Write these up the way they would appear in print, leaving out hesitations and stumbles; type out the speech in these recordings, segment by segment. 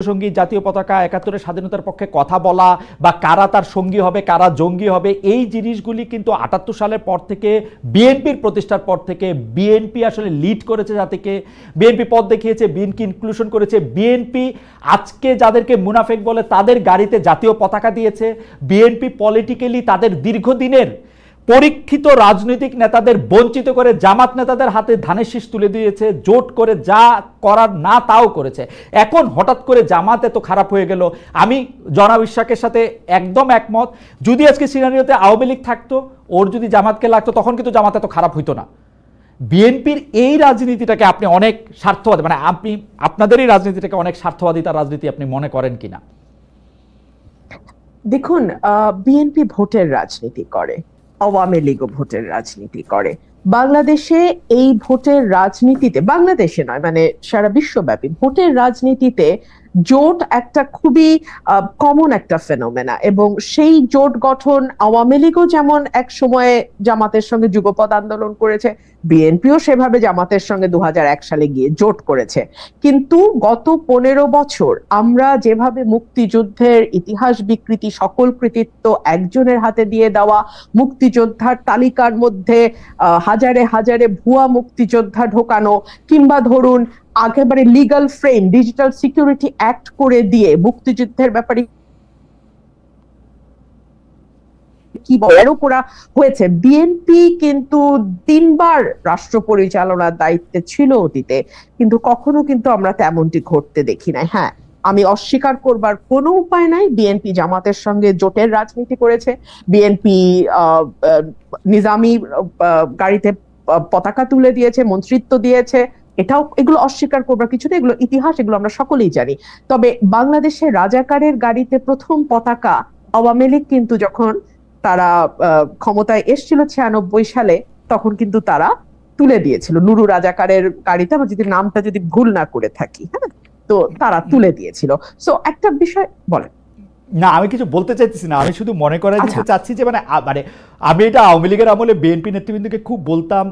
সঙ্গী জাতীয় পতাকা ৭১-এর স্বাধীনতার পক্ষে কথা বলা বা কারা তার সঙ্গী হবে কারা জঙ্গি হবে এই জিনিসগুলি কিন্তু ৭৮ সালের পর থেকে বিএনপির প্রতিষ্ঠার পর থেকে বিএনপি আসলে লিড করেছে, জাতিকে বিএনপি পথ দেখিয়েছে, বিএনপি ইনক্লুশন করেছে। বিএনপি আজকে যাদেরকে মুনাফেক বলে তাদের গাড়িতে জাতীয় পতাকা দিয়েছে। বিএনপি পলিটিক্যালি তাদের দীর্ঘদিনের পরীক্ষিত রাজনৈতিক নেতাদের বঞ্চিত করে জামাত নেতাদের হাতে ধানের শীষ তুলে দিয়েছে, জোট করে যা করার না তাও করেছে। এখন হঠাৎ করে জামাত এত খারাপ হয়ে গেল, আমি জনাব ইশরাকের সাথে একদম একমত। যদি আজকে সিনারিওতে আওয়ামী লীগ থাকতো, ওর যদি জামাতকে লাগতো, তখন কিন্তু জামাত এত খারাপ হইতো না। বিএনপির এই রাজনীতিটাকে আপনি অনেক স্বার্থবাদী, মানে আপনি আপনাদের এই রাজনীতিটাকে অনেক স্বার্থবাদিতার রাজনীতি আপনি মনে করেন কিনা? দেখুন, বিএনপি ভোটের রাজনীতি করে, আওয়ামী লীগও ভোটের রাজনীতি করে। বাংলাদেশে এই ভোটের রাজনীতিতে, বাংলাদেশে নয় মানে সারা বিশ্বব্যাপী ভোটের রাজনীতিতে জোট একটা খুবই কমন একটা ফেনোমেনা, এবং সেই জোট গঠন আওয়ামী লীগও যেমন এক সময়ে জামাতের সঙ্গে যুগপৎ আন্দোলন করেছে, বিএনপিও সেভাবে জামাতের সঙ্গে ২০০১ সালে গিয়ে জোট করেছে। কিন্তু গত ১৫ বছর আমরা যেভাবে মুক্তিযুদ্ধের ইতিহাস বিকৃতি, সকল কৃতিত্ব একজনের হাতে দিয়ে দেওয়া, মুক্তিযোদ্ধার তালিকার মধ্যে হাজারে হাজারে ভুয়া মুক্তিযোদ্ধা ঢোকানো, কিংবা ধরুন একেবারে legal frame digital security act করে দিয়ে মুক্তিযুদ্ধের ব্যাপারে কি বড় করা হয়েছে। বিএনপি কিন্তু ৩বার রাষ্ট্র পরিচালনার দায়িত্বে ছিল অতীতে, কিন্তু কখনো কিন্তু আমরা তেমনটি ঘটতে দেখি নাই। হ্যাঁ, আমি অস্বীকার করবার কোনো উপায় নাই, বিএনপি জামাতের সঙ্গে জোটের রাজনীতি করেছে, বিএনপি নিজামী গাড়িতে পতাকা তুলে দিয়েছে, মন্ত্রিত্ব দিয়েছে, এগুলো অস্বীকার করবার কিছু নেই, এগুলো ইতিহাস, এগুলো আমরা সকলেই জানি। তবে বাংলাদেশের রাজাকারের গাড়িতে প্রথম পতাকা আওয়ামী লীগ কিন্তু যখন তারা ক্ষমতায় এসেছিল ৯৬ সালে, তখন কিন্তু তারা তুলে দিয়েছিল নুরু রাজাকারের গাড়িতে, আমার যদি নামটা যদি ভুল না করে থাকি, হ্যাঁ, তো তারা তুলে দিয়েছিল। সো একটা বিষয় বলেন। না, আমি কিছু বলতে চাইতেছি না, আমি শুধু মনে করাই দিতে চাচ্ছি যে মানে আমি এটা আওয়ামী লীগের আমলে বিএনপি নেতৃবৃন্দকে খুব বলতাম,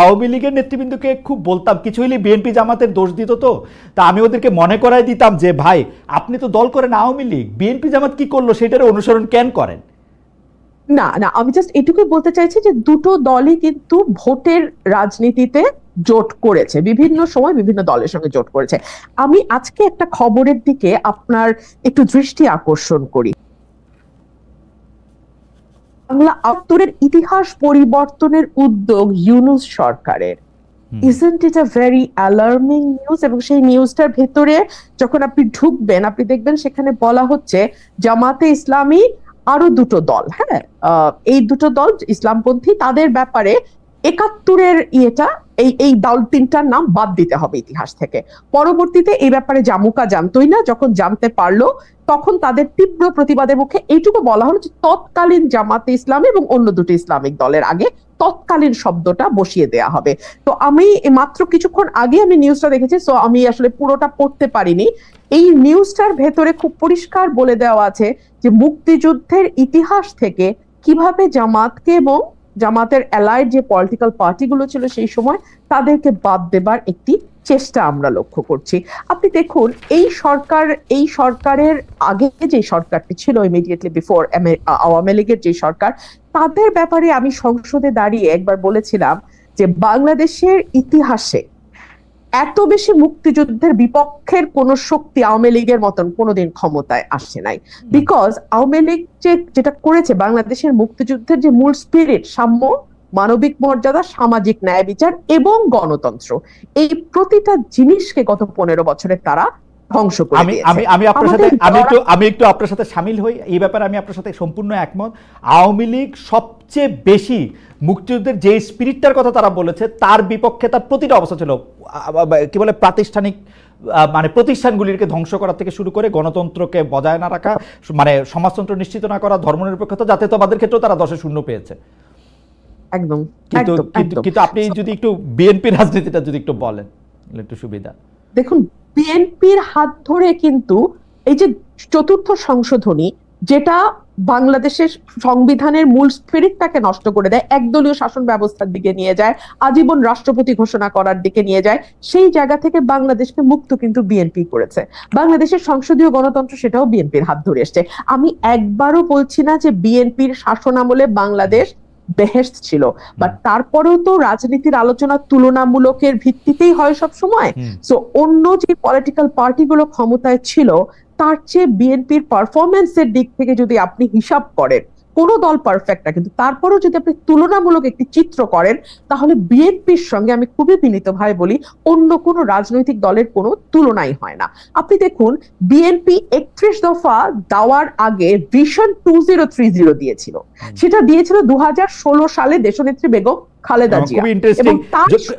আওয়ামী লীগের নেতৃবৃন্দকে খুব বলতাম, কিছু হলে বিএনপি জামাতের দোষ দিত, তো তা আমি ওদেরকে মনে করাই দিতাম যে ভাই আপনি তো দল করেন আওয়ামী লীগ, বিএনপি জামাত কি করলো সেটার অনুসরণ কেন করেন? না না, আমি জাস্ট এটুকুই বলতে চাইছি যে দুটো দলই কিন্তু ভোটের রাজনীতিতে জোট করেছে, বিভিন্ন সময় বিভিন্ন দলের সঙ্গে জোট করেছে। আমি আজকে একটা খবরের দিকে আপনার একটু দৃষ্টি আকর্ষণ করি। বাংলা আত্তরের ইতিহাস পরিবর্তনের উদ্যোগ ইউনূস সরকারের, isn't it a very alarming news? এবং সেই নিউজটার ভেতরে যখন আপনি ঢুকবেন, আপনি দেখবেন সেখানে বলা হচ্ছে জামাতে ইসলামী আরো দুটো দল, হ্যাঁ, এই দুটো দল ইসলামপন্থী, তাদের ব্যাপারে ৭১-এর এই দল তিনটার নাম বাদ দিতে হবে ইতিহাস থেকে। পরবর্তীতে এই ব্যাপারে জামুকা জানতোই না, যখন জানতে পারলো তখন তাদের তীব্র প্রতিবাদের মুখে এইটুকু বলা হলো যে তৎকালীন জামাতে ইসলামী এবং অন্য দুটো ইসলামিক দলের আগে তৎকালীন শব্দটা বসিয়ে দেয়া হবে। তো আমি মাত্র কিছুক্ষণ আগে আমি নিউজটা দেখেছি, সো আমি আসলে পুরোটা পড়তে পারিনি। এই নিউজটার ভেতরে খুব পরিষ্কার বলে দেওয়া আছে যে মুক্তিযুদ্ধের ইতিহাস থেকে কিভাবে জামাতকে এবং জামাতের অ্যালাইড যে পলিটিক্যাল পার্টিগুলো ছিল সেই সময় তাদেরকে বাদ দেবার একটি চেষ্টা আমরা লক্ষ্য করছি। আপনি দেখুন, এই সরকারের আগে যে সরকারটি ছিল ইমিডিয়েটলি বিফোর আওয়ামী লীগের যে সরকার, তাদের ব্যাপারে আমি সংসদে দাঁড়িয়ে একবার বলেছিলাম যে বাংলাদেশের ইতিহাসে এত বেশি মুক্তিযুদ্ধের বিপক্ষের কোন শক্তি আওয়ামী লীগের মতন কোনোদিন ক্ষমতায় আসে নাই। বিকজ আওয়ামী লীগ যেটা করেছে, বাংলাদেশের মুক্তিযুদ্ধের যে মূল স্পিরিট, সাম্য, মানবিক মর্যাদা, সামাজিক ন্যায় বিচার এবং গণতন্ত্র, এই প্রতিটা জিনিসকে গত ১৫ বছরে তারা ধ্বংস করে দিয়েছে। আমি একটু আপনার সাথে সামিল হই এই ব্যাপারে, আমি আপনার সাথে সম্পূর্ণ একমত। আওয়ামী লীগ সবচেয়ে বেশি মুক্তিযুদ্ধের যে স্পিরিটটার কথা তারা বলেছে তার বিপক্ষে তার প্রতিটা অবস্থা ছিল, কি বলে প্রাতিষ্ঠানিক মানে প্রতিষ্ঠানগুলিকে ধ্বংস করা থেকে শুরু করে গণতন্ত্রকে বজায় না রাখা, মানে সমাজতন্ত্র নিশ্চিত না করা, ধর্মনিরপেক্ষতা, জাতীয়তাবাদের ক্ষেত্রেও তারা 10-0 পেয়েছে। একদম। কিন্তু আপনি যদি একটু বিএনপি রাজনীতিটা যদি একটু বলেন একটু সুবিধা। দেখুন, বিএনপির হাত ধরে কিন্তু এই যে চতুর্থ সংশোধনী, যেটা বাংলাদেশের সংবিধানের মূল স্পিরিটটাকে নষ্ট করে দেয়, একদলীয় শাসন ব্যবস্থার দিকে নিয়ে যায়, আজীবন রাষ্ট্রপতি ঘোষণা করার দিকে নিয়ে যায়, সেই জায়গা থেকে বাংলাদেশকে মুক্ত কিন্তু বিএনপি করেছে। বাংলাদেশের সংসদীয় গণতন্ত্র সেটাও বিএনপির হাত ধরে এসছে। আমি একবারও বলছি না যে বিএনপির শাসনামলে বাংলাদেশ বেহেশত ছিল, বাট তারপরেও তো রাজনীতির আলোচনা তুলনামূলকের ভিত্তিতেই হয় সব সময়। সো অন্য যে পলিটিক্যাল পার্টিগুলো ক্ষমতায় ছিল তার চেয়ে বিএনপির পারফরমেন্সের দিক থেকে যদি আপনি হিসাব করেন, কোনো দল পারফেক্ট না, কিন্তু তারপরেও যদি আপনি তুলনামূলক একটি চিত্র করেন, তাহলে বিএনপির সঙ্গে আমি খুবই বিনীতভাবে বলি অন্য কোনো রাজনৈতিক দলের কোনো তুলনাই হয় না। আপনি দেখুন বিএনপি 31 দফা দেওয়ার আগে ভিশন 2030 দিয়েছিল, সেটা দিয়েছিল 2016 সালে দেশনেত্রী বেগম খালেদা জিয়া।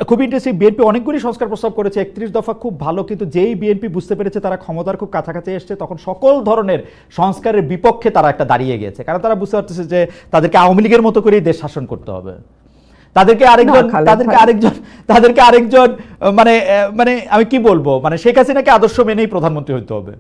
খুব ইন্টারেস্টিং, বিএনপি অনেকগুলি সংস্কার প্রস্তাব করেছে, 31 দফা খুব ভালো, কিন্তু যেই বিএনপি বুঝতে পেরেছে তারা ক্ষমতার খুব কাছাকাছি এসছে, তখন সকল ধরনের সংস্কারের বিপক্ষে তারা একটা দাঁড়িয়ে গেছে, কারণ তারা বুঝতে পারতেছে যে তাদেরকে আওয়ামী লীগের মতো করেই দেশ শাসন করতে হবে, তাদেরকে আরেকজন মানে মানে আমি কি বলবো, মানে শেখ হাসিনাকে আদর্শ মেনেই প্রধানমন্ত্রী হইতে হবে।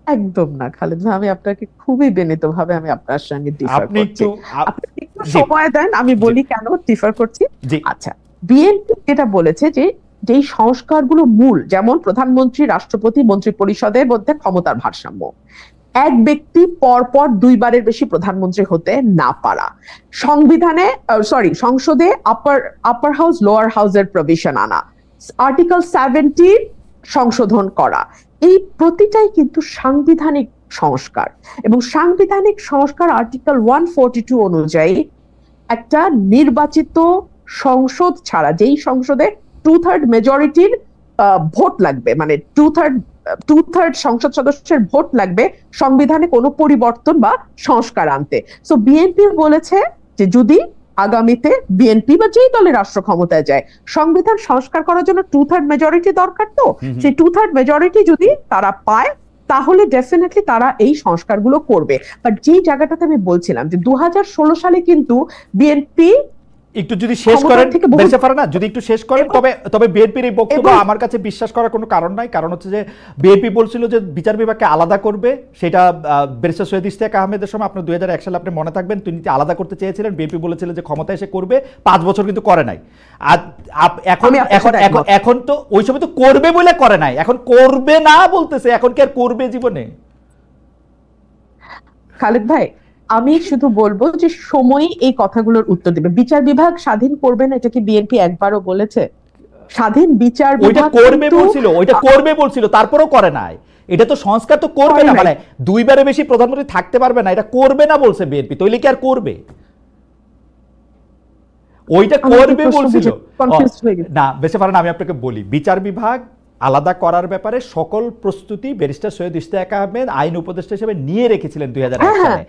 একদম না খালেদ ভাই, আমি আপনাকে খুবই বিনীতভাবে আমি আপনার সঙ্গে ডিফার করছি। আপনি একটু সময় দেন, আমি বলি কেন ডিফার করছি। আচ্ছা, বিএনপি যেটা বলেছে যে যেই সংস্কারগুলো মূল, যেমন প্রধানমন্ত্রী, রাষ্ট্রপতি, মন্ত্রী পরিষদের মধ্যে ক্ষমতার ভারসাম্য, এক ব্যক্তি পরপর দুইবারের বেশি প্রধানমন্ত্রী হতে না পারা, সংসদে আপার হাউস লোয়ার হাউসের প্রভিশন আনা, আর্টিকেল 70 সংশোধন করা, এই প্রতিটাই কিন্তু সাংবিধানিক সংস্কার। এবং সাংবিধানিক সংস্কার আর্টিকেল 142 অনুযায়ী একটা নির্বাচিত সংসদ ছাড়া, যেই সংসদে 2/3 মেজরিটির ভোট লাগবে, মানে টু থার্ড সংসদ সদস্যের ভোট লাগবে সংবিধানে কোনো পরিবর্তন বা সংস্কার আনতে। সো বিএনপি বলেছে যে যদি আগামীতে বিএনপি বা যেই দলের রাষ্ট্র ক্ষমতায় যায়, সংবিধান সংস্কার করার জন্য 2/3 মেজরিটি দরকার, তো সেই 2/3 মেজরিটি যদি তারা পায় তাহলে ডেফিনেটলি তারা এই সংস্কারগুলো করবে। বাট যেই জায়গাটাতে আমি বলছিলাম যে 2016 সালে কিন্তু বিএনপি একটু যদি শেষ করেন যদি একটু শেষ করেন, তবে বিএনপির এই বক্তব্য আমার কাছে বিশ্বাস করার কোনো কারণ নাই। কারণ হচ্ছে যে বিএনপি বলছিল যে বিচার বিভাগকে আলাদা করবে, সেটা ব্যারিস্টার সৈয়দ ইশতিয়াক আহমেদের সময়, আপনার 2001 সালে আপনি মনে থাকবেন, তিনি আলাদা করতে চেয়েছিলেন, বিএনপি বলেছিল যে ক্ষমতা এসে করবে, 5 বছর কিন্তু করে নাই। আর এখন তো ওই সময় তো করবে বলে করে নাই, এখন করবে না বলতেছে, এখন কি আর করবে জীবনে? খালেদ ভাই, আমি শুধু বলবো যে সময় এই কথাগুলোর উত্তর দেবে। বিচার বিভাগ স্বাধীন করবে না, এটা কি বিএনপি একবারও বলেছে? স্বাধীন বিচার বিভাগ করবে বলছিল, তারপরেও করে নাই। এটা তো সংস্কার তো করবে না, মানে দুইবারে বেশি প্রধানমন্ত্রী থাকতে পারবে না, এটা করবে না বলছে বিএনপি, তাইলে কি আর করবে? ওইটা করবে বলছিল না, বেশি পারেন। আমি আপনাকে বলি, বিচার বিভাগ আলাদা করার ব্যাপারে সকল প্রস্তুতি ব্যারিস্টার সৈয়দ ইশতিয়াক আহমেদ আইন উপদেষ্টা হিসেবে নিয়ে রেখেছিলেন 2001 সালে।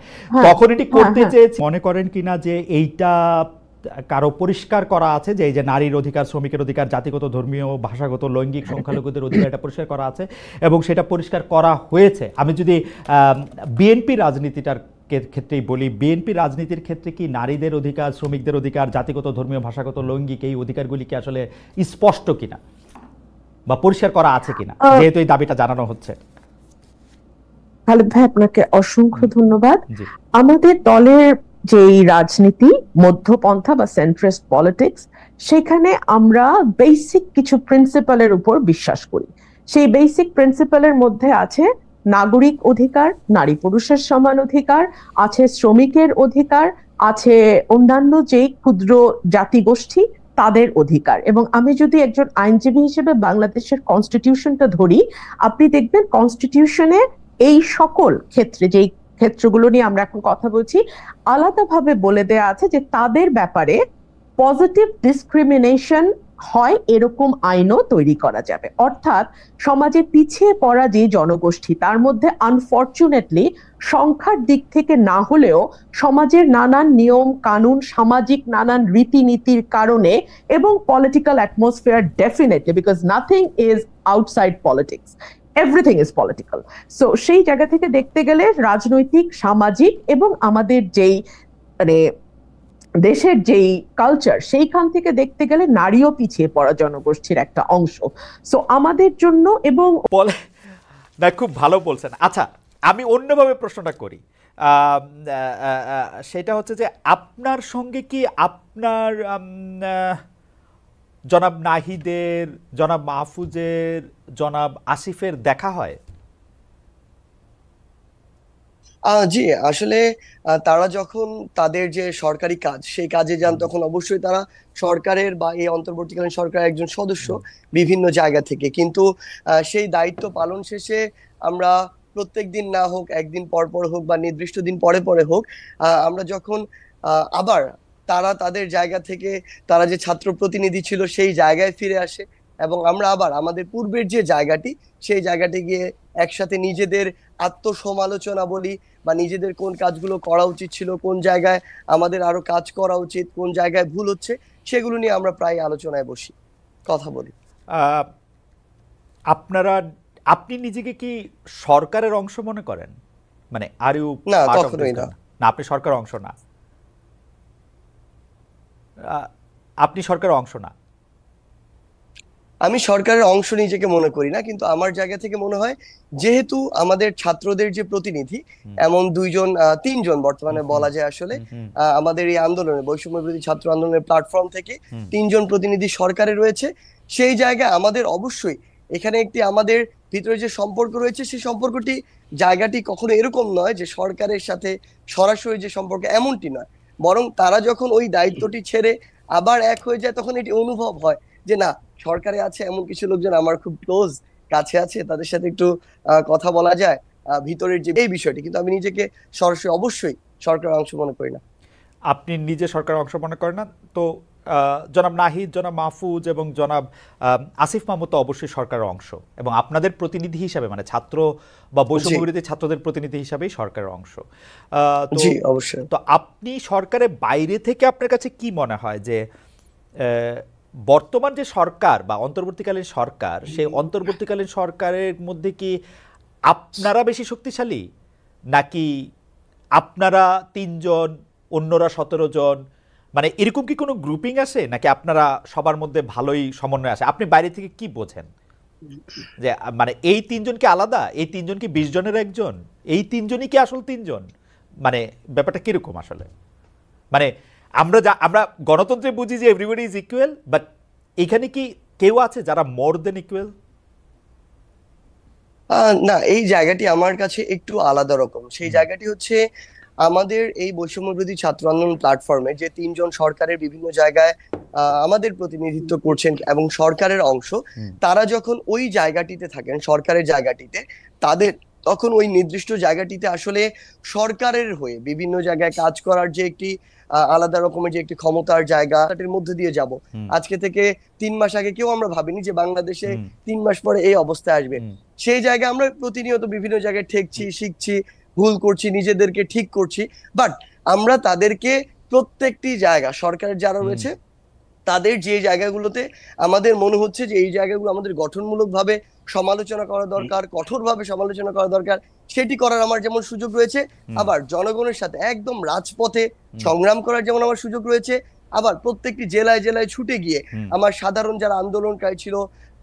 তখন এটি করতে চেয়েছে। মনে করেন কিনা যে এইটা কারো পরিষ্কার করা আছে যে এই যে নারীর অধিকার, শ্রমিকের অধিকার, জাতিগত, ধর্মীয়, ভাষাগত, লৈঙ্গিক সংখ্যালঘুদের অধিকার, এটা পরিষ্কার করা আছে এবং সেটা পরিষ্কার করা হয়েছে। আমি যদি বিএনপি রাজনীতিটার ক্ষেত্রেই বলি, বিএনপি রাজনীতির ক্ষেত্রে কি নারীদের অধিকার, শ্রমিকদের অধিকার, জাতিগত, ধর্মীয়, ভাষাগত, লৈঙ্গিক এই অধিকারগুলি কি আসলে স্পষ্ট কিনা বা পরিষ্কার করা আছে কিনা, যেহেতু এই দাবিটা জানানো হচ্ছে? খালেদ ভাই, আপনাকে অসংখ্য ধন্যবাদ। আমাদের দলের যেই রাজনীতি, মধ্যপন্থা বা সেন্ট্রিস্ট পলিটিক্স, সেখানে আমরা বেসিক কিছু প্রিন্সিপালের উপর বিশ্বাস করি। সেই বেসিক প্রিন্সিপালের মধ্যে আছে নাগরিক অধিকার, নারী পুরুষের সমান অধিকার, আছে শ্রমিকের অধিকার, আছে অন্যান্য যেই ক্ষুদ্র জাতিগোষ্ঠী তাদের অধিকার। এবং আমি যদি একজন আইনজীবী হিসেবে বাংলাদেশের কনস্টিটিউশনটা ধরি, আপনি দেখবেন কনস্টিটিউশনে এই সকল ক্ষেত্রে, যেই ক্ষেত্রগুলো নিয়ে আমরা এখন কথা বলছি, আলাদাভাবে বলে দেয়া আছে যে তাদের ব্যাপারে পজিটিভ ডিসক্রিমিনেশন হয় এরকম আইনও তৈরি করা যাবে। অর্থাৎ সমাজে পিছিয়ে পড়া যে জনগোষ্ঠী, তার মধ্যে আনফরচুনেটলি সংখ্যার দিক থেকে না হলেও সমাজের নানান নিয়ম কানুন, সামাজিক নানান রীতিনীতির কারণে এবং political atmosphere, definitely, because nothing is outside politics, everything is political. So সেই জায়গা থেকে দেখতে গেলে রাজনৈতিক, সামাজিক এবং আমাদের যেই মানে দেশের যেই কালচার, সেইখান থেকে দেখতে গেলে নারীও পিছিয়ে পড়া জনগোষ্ঠীর একটা অংশ। সো আমাদের জন্য এবং না, খুব ভালো বলছেন। আচ্ছা, আমি অন্যভাবে প্রশ্নটা করি। সেটা হচ্ছে যে আপনার সঙ্গে কি আপনার জনাব নাহিদের, জনাব মাহফুজের, জনাব আসিফের দেখা হয়? জি, আসলে তারা যখন তাদের যে সরকারি কাজ সেই কাজে যান তখন অবশ্যই তারা সরকারের বা এই অন্তর্বর্তীকালীন সরকারের একজন সদস্য বিভিন্ন জায়গা থেকে, কিন্তু সেই দায়িত্ব পালন শেষে আমরা প্রত্যেক দিন না হোক, একদিন পর পর হোক বা নির্দিষ্ট দিন পরে পরে হোক, আমরা যখন আবার তারা তাদের জায়গা থেকে, তারা যে ছাত্র প্রতিনিধি ছিল সেই জায়গায় ফিরে আসে এবং আমরা আবার আমাদের পূর্বের যে জায়গাটি সেই জায়গাটি গিয়ে একসাথে নিজেদের আত্মসমালোচনা বলি বা নিজেদের কোন কাজগুলো করা উচিত ছিল, কোন জায়গায় আমাদের আরো কাজ করা উচিত, কোন জায়গায় ভুল হচ্ছে, সেগুলো নিয়ে আমরা প্রায় আলোচনায় বসি, কথা বলি। আপনি নিজেকে কি সরকারের অংশ মনে করেন? মানে আর ইউ না, কখনোই না। না, আপনি সরকারের অংশ না। আপনি সরকারের অংশ না। আমি সরকারের অংশ নিজেকে মনে করি না, কিন্তু আমার জায়গা থেকে মনে হয় যেহেতু আমাদের ছাত্রদের যে প্রতিনিধি এমন তিনজন বর্তমানে বলা যায় আসলে আমাদের এই আন্দোলনে, বৈষম্য বিরোধী ছাত্র আন্দোলনের প্ল্যাটফর্ম থেকে তিনজন প্রতিনিধি সরকারে রয়েছে, সেই জায়গায় আমাদের অবশ্যই এখানে একটি আমাদের ভিতরে যে সম্পর্ক রয়েছে সেই সম্পর্কটি জায়গাটি কখনো এরকম নয় যে সরকারের সাথে সরাসরি যে সম্পর্ক এমনটি নয়, বরং তারা যখন ওই দায়িত্বটি ছেড়ে আবার এক হয়ে যায় তখন এটি অনুভব হয় যে না, সরকারে আছে এমন কিছু লোকজন আমার খুব ক্লোজ কাছে আছে, তাদের সাথে একটু কথা বলা যায় ভিতরের যে এই বিষয়টি, কিন্তু আমি নিজেকে সরাসরি অবশ্যই সরকারের অংশ মনে করি না। আপনি নিজে সরকারের অংশ মনে করেন না তো জনাব নাহিদ, জনাব মাহফুজ এবং জনাব আসিফ মাহমুদ তো অবশ্যই সরকারের অংশ এবং আপনাদের প্রতিনিধি হিসাবে, মানে ছাত্র বা বৈষম্য বিরোধী ছাত্রদের প্রতিনিধি হিসাবেই সরকারের অংশ। জি অবশ্যই। তো আপনি সরকারের বাইরে থেকে আপনার কাছে কি মনে হয় যে বর্তমান যে সরকার বা অন্তর্বর্তীকালীন সরকার, সেই অন্তর্বর্তীকালীন সরকারের মধ্যে কি আপনারা বেশি শক্তিশালী, নাকি আপনারা ৩ জন অন্যরা ১৭ জন, মানে এরকম কি কোনো গ্রুপিং আছে, নাকি আপনারা সবার মধ্যে ভালোই সমন্বয় আছে? আপনি বাইরে থেকে কি বোঝেন যে মানে এই ৩ জন কি আলাদা, এই ৩ জন কি ২০ জনের একজন, এই ৩ জনই কি আসল ৩ জন, মানে ব্যাপারটা কিরকম আসলে? মানে আমরা গণতন্ত্রে বুঝি যে এভরিবডি ইজ ইকুয়াল, বাট এখানে কি কেউ আছে যারা মোর দেন ইকুয়াল? না, এই জায়গাটি আমার কাছে একটু আলাদা রকম। সেই জায়গাটি হচ্ছে আমাদের এই বৈষম্য বিরোধী ছাত্র আন্দোলন প্ল্যাটফর্মে যে তিনজন সরকারের বিভিন্ন জায়গায় আমাদের প্রতিনিধিত্ব করছেন এবং সরকারের অংশ, তারা যখন ওই জায়গাটিতে থাকেন, সরকারের জায়গাটিতে, তাদের তখন ওই নির্দিষ্ট জায়গাটিতে আসলে সরকারের হয়ে বিভিন্ন জায়গায় কাজ করার যে একটি আলাদা রকমের যে একটি ক্ষমতার জায়গা, তার মধ্যে দিয়ে যাব। আজকে থেকে ৩ মাস আগে কেউ আমরা ভাবিনি যে বাংলাদেশে 3 মাস পরে এই অবস্থায় আসবে। সেই জায়গায় আমরা প্রতিনিয়ত বিভিন্ন জায়গায় ঠেকছি, শিখছি, ভুল করছি, নিজেদেরকে ঠিক করছি, বাট আমরা তাদেরকে প্রত্যেকটি জায়গা সরকারের যারা রয়েছে তাদের যে জায়গাগুলোতে আমাদের মনে হচ্ছে যে এই জায়গাগুলো আমাদের গঠনমূলক ভাবে সমালোচনা করা দরকার, কঠোরভাবে সমালোচনা করা দরকার, সেটি করার আমার যেমন সুযোগ রয়েছে, আবার জনগণের সাথে একদম রাজপথে সংগ্রাম করার যেমন আমার সুযোগ রয়েছে, আবার প্রত্যেকটি জেলায় জেলায় ছুটে গিয়ে আমার সাধারণ যারা আন্দোলনকারী ছিল,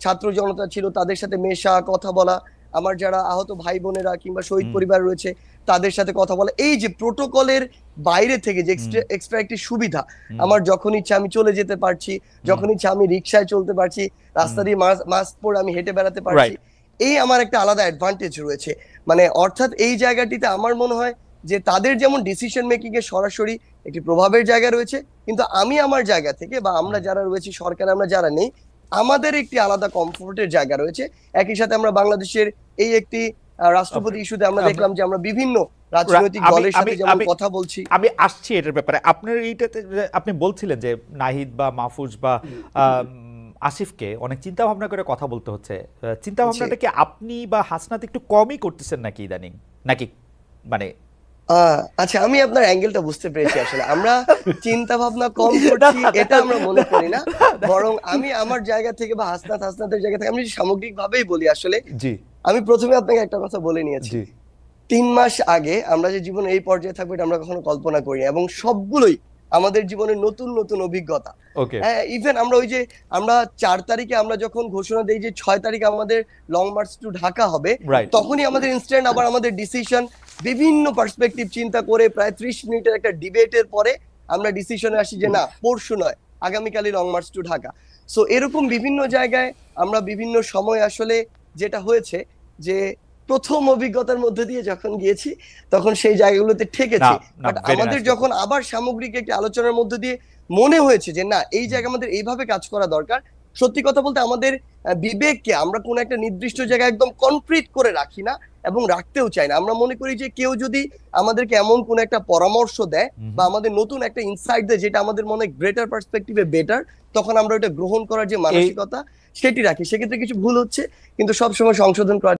ছাত্র জনতা ছিল, তাদের সাথে মেশা, কথা বলা, আমার যারা আহত ভাই বোনেরা কিংবা শহীদ পরিবার রয়েছে তাদের সাথে কথা বলা, এই যে প্রোটোকলের বাইরে থেকে যে এক্সট্রা একটি সুবিধা, আমার যখন ইচ্ছা আমি চলে যেতে পারছি, যখন ইচ্ছা আমি রিক্সায় চলতে পারছি, রাস্তা দিয়ে মাস্ক পরে আমি হেঁটে বেড়াতে পারছি, এই আমার একটা আলাদা অ্যাডভান্টেজ রয়েছে। মানে অর্থাৎ এই জায়গাটিতে আমার মনে হয় যে তাদের যেমন ডিসিশন মেকিং এ সরাসরি একটি প্রভাবের জায়গা রয়েছে, কিন্তু আমি আমার জায়গা থেকে বা আমরা যারা রয়েছি সরকারে, আমরা যারা নেই, আমাদের একটি আলাদা কমফোর্টের জায়গা রয়েছে। একই সাথে আমরা বাংলাদেশের এই একটি রাষ্ট্রপতি ইস্যুতে আমরা দেখলাম যে আমরা বিভিন্ন রাজনৈতিক দলের সাথে যেমন কথা বলছি। আমি আসছি এটার ব্যাপারে। আপনার এইটাতে আপনি বলছিলেন যে নাহিদ বা মাহফুজ বা আসিফকে অনেক চিন্তা ভাবনা করে কথা বলতে হচ্ছে। চিন্তা ভাবনাটা কি আপনি বা হাসনাত একটু কমই করতেছেন নাকি ইদানিং, নাকি মানে আচ্ছা, আমি আপনার অ্যাঙ্গেলটা বুঝতে পেরেছি। আসলে আমরা চিন্তা ভাবনা কম করছি এটা আমরা মনে করি না, বরং আমি আমার জায়গা থেকে বা হাসনাতের জায়গা থেকে আমি সামগ্রিক ভাবেই বলি। আসলে আমি প্রথমে আপনাকে একটা কথা বলে নিয়েছি, 3 মাস আগে আমরা যে জীবনে এই পর্যায়ে থাকবো এটা আমরা কখনো কল্পনা করিনি, এবং সবগুলোই আমাদের জীবনে নতুন নতুন অভিজ্ঞতা। ওকে, ইভেন আমরা ওই যে আমরা 4 তারিখে আমরা যখন ঘোষণা দেই যে 6 তারিখে আমাদের লং মার্চ টু ঢাকা হবে, রাইট, তখনই আমাদের ইনস্ট্যান্ট আবার আমাদের ডিসিশন বিভিন্ন পার্সপেক্টিভ চিন্তা করে প্রায় 30 মিনিটের একটা ডিবেটের পরে আমরা ডিসিশনে আসি যে না, পরশু নয়, আগামীকালই long march to Dhaka. So এরকম বিভিন্ন জায়গায় আমরা বিভিন্ন সময় আসলে যেটা হয়েছে যে প্রথম অভিজ্ঞতার মধ্যে দিয়ে যখন গিয়েছি তখন সেই জায়গাগুলোতে ঠেকেছি, বাট আমাদের যখন আবার সামগ্রিক একটি আলোচনার মধ্যে দিয়ে মনে হয়েছে যে না, এই জায়গায় আমাদের এইভাবে কাজ করা দরকার। সত্যি কথা বলতে আমাদের বিবেককে আমরা কোন একটা নির্দিষ্ট জায়গায় একদম কনক্রিট করে রাখি না এবং রাখতেও চাই না। আমরা মনে করি যে কেউ যদি আমাদেরকে এমন কোন একটা পরামর্শ দেয় বা আমাদের নতুন একটা ইনসাইট দেয় যেটা আমাদের মনে গ্রেটার পার্সপেক্টিভে বেটার, তখন আমরা ওটা গ্রহণ করার যে মানসিকতা সেটি রাখি। সেক্ষেত্রে কিছু ভুল হচ্ছে, কিন্তু সবসময় সংশোধন করার